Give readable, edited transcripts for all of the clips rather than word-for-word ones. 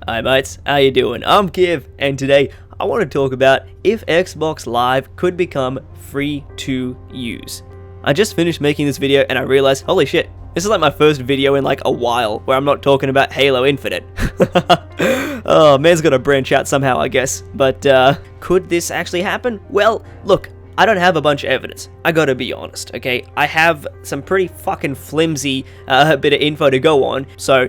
Hi mates, how you doing? I'm Kiv, and today I want to talk about if Xbox Live could become free to use. I just finished making this video and I realized, holy shit, this is like my first video in like a while where I'm not talking about Halo Infinite. Oh, man's gotta branch out somehow, I guess. But could this actually happen? Well, look, I don't have a bunch of evidence. I gotta be honest, okay? I have some pretty fucking flimsy bit of info to go on, so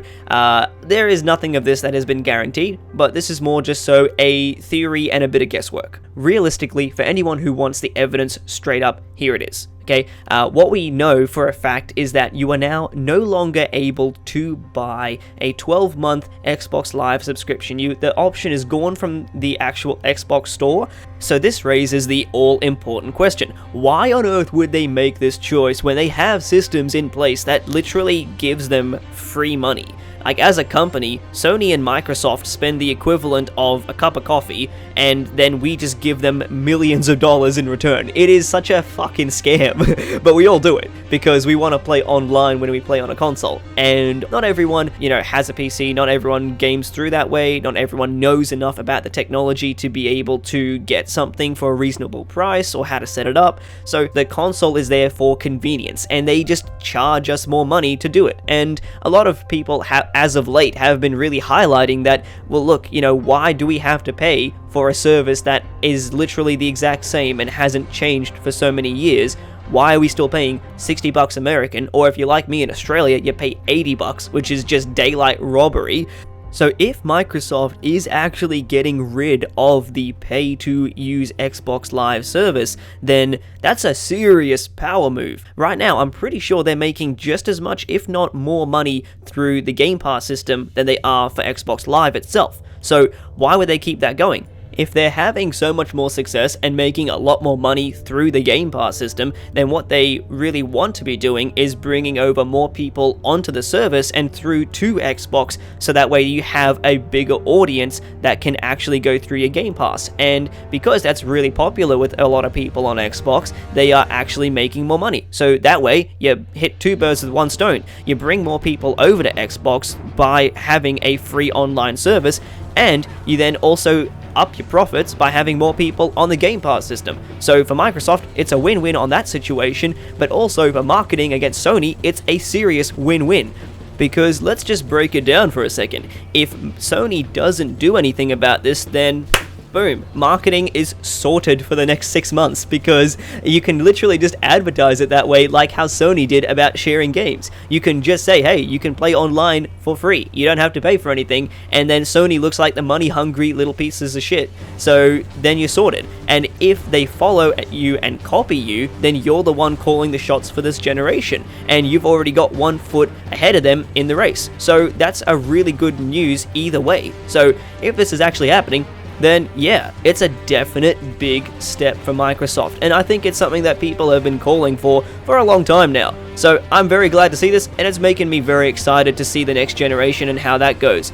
there is nothing of this that has been guaranteed, but this is more just so a theory and a bit of guesswork. Realistically, for anyone who wants the evidence straight up, here it is. Okay, what we know for a fact is that you are now no longer able to buy a 12-month Xbox Live subscription. The option is gone from the actual Xbox store. So this raises the all-important question. Why on earth would they make this choice when they have systems in place that literally gives them free money? Like, as a company, Sony and Microsoft spend the equivalent of a cup of coffee, and then we just give them millions of dollars in return. It is such a fucking scam, but we all do it, because we want to play online when we play on a console. And not everyone, has a PC, not everyone games through that way, not everyone knows enough about the technology to be able to get something for a reasonable price, or how to set it up. So the console is there for convenience, and they just charge us more money to do it. And a lot of people as of late have been really highlighting that, well, look, why do we have to pay for a service that is literally the exact same and hasn't changed for so many years? Why are we still paying 60 bucks American, or if you're like me in Australia, you pay 80 bucks, which is just daylight robbery? So if Microsoft is actually getting rid of the pay-to-use Xbox Live service, then that's a serious power move. Right now, I'm pretty sure they're making just as much, if not more money through the Game Pass system than they are for Xbox Live itself. So why would they keep that going? If they're having so much more success and making a lot more money through the Game Pass system, then what they really want to be doing is bringing over more people onto the service and through to Xbox, so that way you have a bigger audience that can actually go through your Game Pass. And because that's really popular with a lot of people on Xbox, they are actually making more money. So that way, you hit two birds with one stone. You bring more people over to Xbox by having a free online service, and you then also up your profits by having more people on the Game Pass system. So for Microsoft, it's a win-win on that situation, but also for marketing against Sony, it's a serious win-win. Because let's just break it down for a second. If Sony doesn't do anything about this, then boom, marketing is sorted for the next 6 months, because you can literally just advertise it that way, like how Sony did about sharing games. You can just say, hey, you can play online for free, you don't have to pay for anything, and then Sony looks like the money-hungry little pieces of shit. So then you're sorted. And if they follow you and copy you, then you're the one calling the shots for this generation, and you've already got 1 foot ahead of them in the race. So that's a really good news either way. So if this is actually happening, then yeah, it's a definite big step for Microsoft, and I think it's something that people have been calling for a long time now. So I'm very glad to see this, and it's making me very excited to see the next generation and how that goes.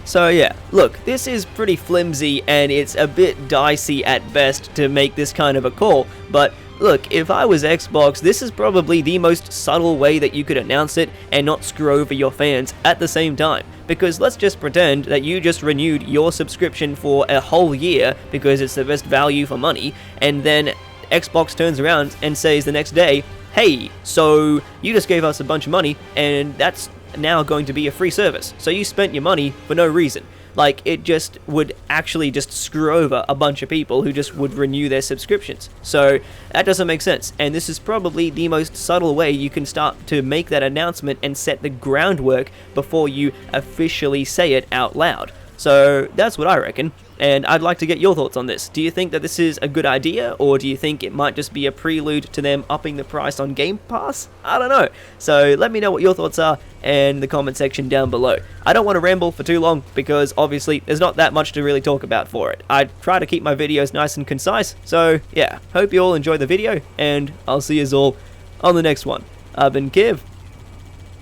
So yeah, look, this is pretty flimsy, and it's a bit dicey at best to make this kind of a call, but look, if I was Xbox, this is probably the most subtle way that you could announce it and not screw over your fans at the same time. Because let's just pretend that you just renewed your subscription for a whole year because it's the best value for money, and then Xbox turns around and says the next day, hey, so you just gave us a bunch of money and that's now going to be a free service. So you spent your money for no reason. Like, it just would actually just screw over a bunch of people who just would renew their subscriptions. So that doesn't make sense, and this is probably the most subtle way you can start to make that announcement and set the groundwork before you officially say it out loud. So that's what I reckon, and I'd like to get your thoughts on this. Do you think that this is a good idea, or do you think it might just be a prelude to them upping the price on Game Pass? I don't know. So let me know what your thoughts are in the comment section down below. I don't want to ramble for too long, because obviously there's not that much to really talk about for it. I try to keep my videos nice and concise, so yeah, hope you all enjoy the video, and I'll see you all on the next one. I've been Kiv,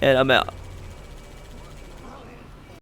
and I'm out.